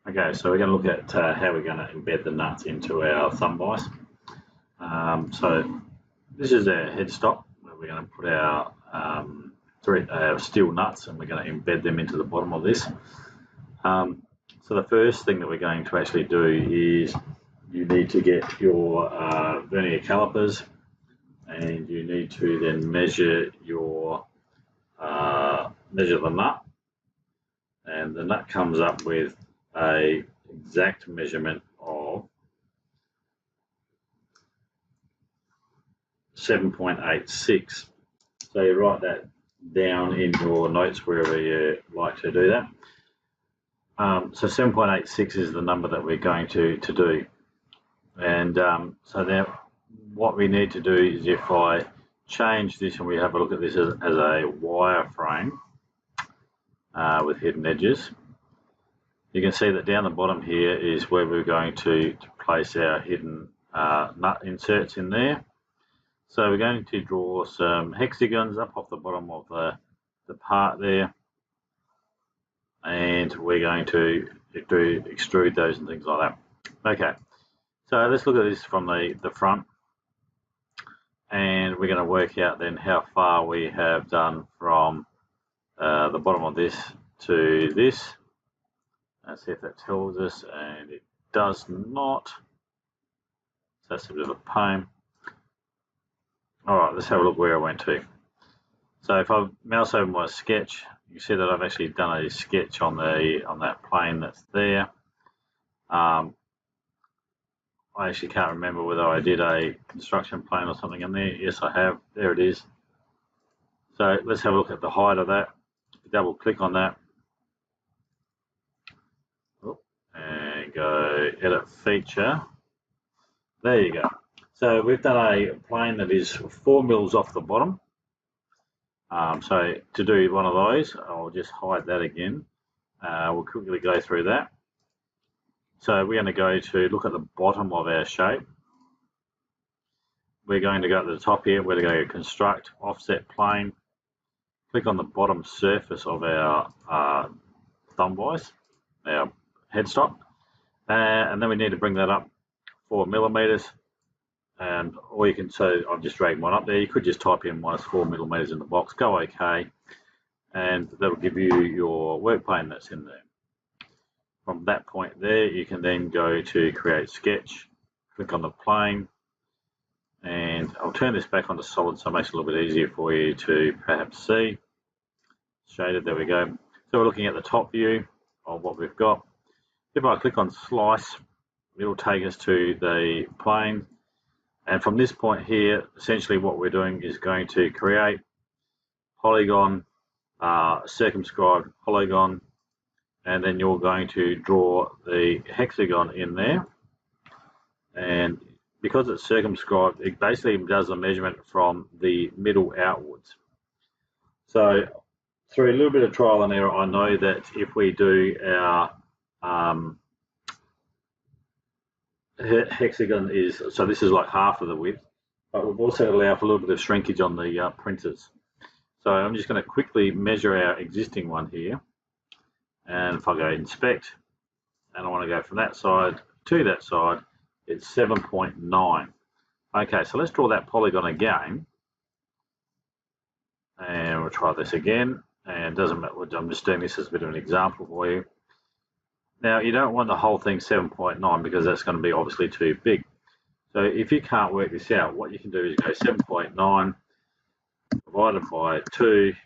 Okay, so we're going to look at how we're going to embed the nuts into our thumb vise. So this is our headstock where we're going to put our steel nuts, and we're going to embed them into the bottom of this. So the first thing that we're going to actually do is you need to get your vernier calipers, and you need to then measure the nut, and the nut comes up with a exact measurement of 7.86. So you write that down in your notes wherever you like to do that. So 7.86 is the number that we're going to do. And so now what we need to do is, if I change this and we have a look at this as a wireframe with hidden edges, you can see that down the bottom here is where we're going to place our hidden nut inserts in there. So we're going to draw some hexagons up off the bottom of the part there, and we're going to extrude those and things like that. Okay, so let's look at this from the front, and we're going to work out then how far we have done from the bottom of this to this. Let's see if that tells us, and it does not. So that's a bit of a pain. All right, let's have a look where I went to. So if I mouse over my sketch, you see that I've actually done a sketch on that plane that's there. I actually can't remember whether I did a construction plane or something in there. Yes, I have. There it is. So let's have a look at the height of that. Double click on that. And go edit feature. There you go. So we've done a plane that is 4 mils off the bottom. So to do one of those, I'll just hide that again. We'll quickly go through that. So we're going to go to look at the bottom of our shape. We're going to go to the top here. We're going to go construct offset plane. Click on the bottom surface of our thumb vise, our headstock, and then we need to bring that up 4 millimeters. And or you can, so I've just dragged one up there. You could just type in -4 millimeters in the box, go OK, and that'll give you your work plane that's in there. From that point there, you can then go to create sketch, click on the plane, and I'll turn this back onto solid so it makes it a little bit easier for you to perhaps see. Shaded, there we go. So we're looking at the top view of what we've got. If I click on slice, it'll take us to the plane. And from this point here, essentially what we're doing is going to create polygon, circumscribed polygon, and then you're going to draw the hexagon in there. And because it's circumscribed, it basically does a measurement from the middle outwards. So through a little bit of trial and error, I know that if we do our hexagon is, so this is like half of the width, but we've also allowed for a little bit of shrinkage on the printers. So I'm just going to quickly measure our existing one here, and if I go inspect and I want to go from that side to that side, it's 7.9. Okay, so let's draw that polygon again, and we'll try this again. And it doesn't matter, I'm just doing this as a bit of an example for you. Now, you don't want the whole thing 7.9 because that's going to be obviously too big. So if you can't work this out, what you can do is go 7.9 divided by 2,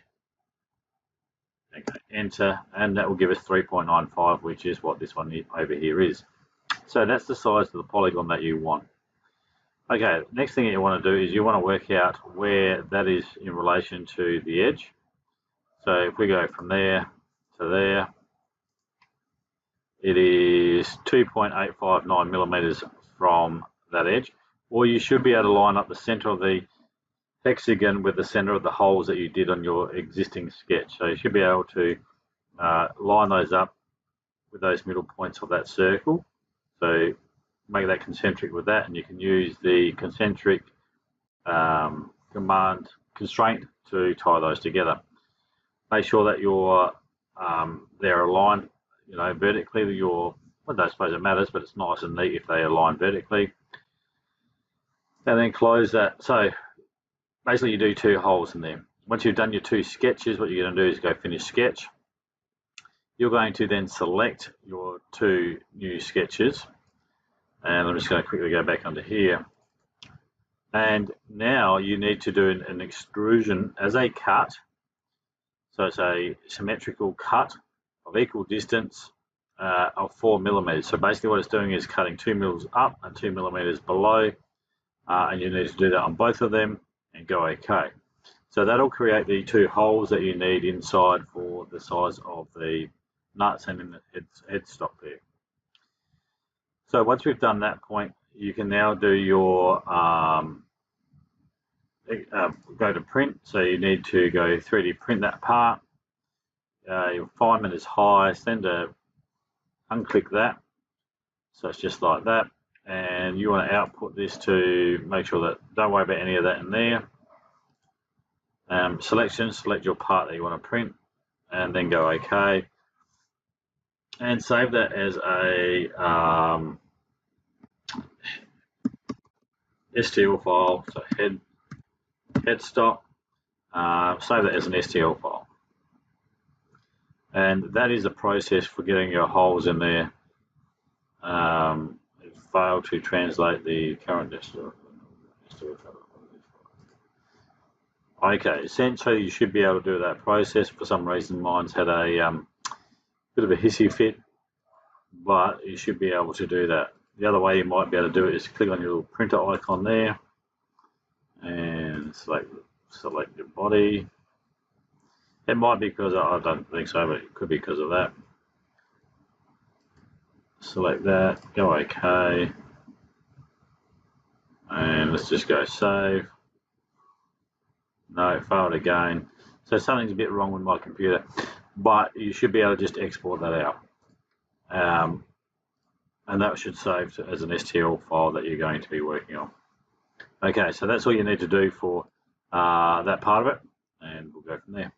and go enter, and that will give us 3.95, which is what this one over here is. So that's the size of the polygon that you want. Okay, next thing you want to do is you want to work out where that is in relation to the edge. So if we go from there to there, it is 2.859 millimeters from that edge, or you should be able to line up the center of the hexagon with the center of the holes that you did on your existing sketch. So you should be able to line those up with those middle points of that circle. So make that concentric with that, and you can use the concentric command constraint to tie those together. Make sure that they're aligned, vertically, your I don't suppose it matters, but it's nice and neat if they align vertically. And then close that. So basically you do 2 holes in there. Once you've done your 2 sketches, what you're going to do is go finish sketch. You're going to then select your 2 new sketches. And I'm just going to quickly go back onto here. And now you need to do an extrusion as a cut. So it's a symmetrical cut of equal distance of 4 millimeters. So basically what it's doing is cutting 2 mils up and 2 millimeters below. And you need to do that on both of them and go OK. So that'll create the 2 holes that you need inside for the size of the nuts and in the headstock there. So once we've done that point, you can now do your go to print. So you need to go 3D print that part. Your refinement is highest, then to unclick that. So it's just like that. And you want to output this to make sure that, don't worry about any of that in there. Selection, select your part that you want to print and then go OK. And save that as a STL file, so headstock. Save that as an STL file. And that is the process for getting your holes in there. It failed to translate the current STL. Okay, essentially you should be able to do that process. For some reason mine's had a bit of a hissy fit, but you should be able to do that. The other way you might be able to do it is click on your little printer icon there and select your body. It might be because I don't think so, but it could be because of that. Select that, go OK, and let's just go save. No, it failed again. So something's a bit wrong with my computer, but you should be able to just export that out. And that should save as an STL file that you're going to be working on. Okay, so that's all you need to do for that part of it, and we'll go from there.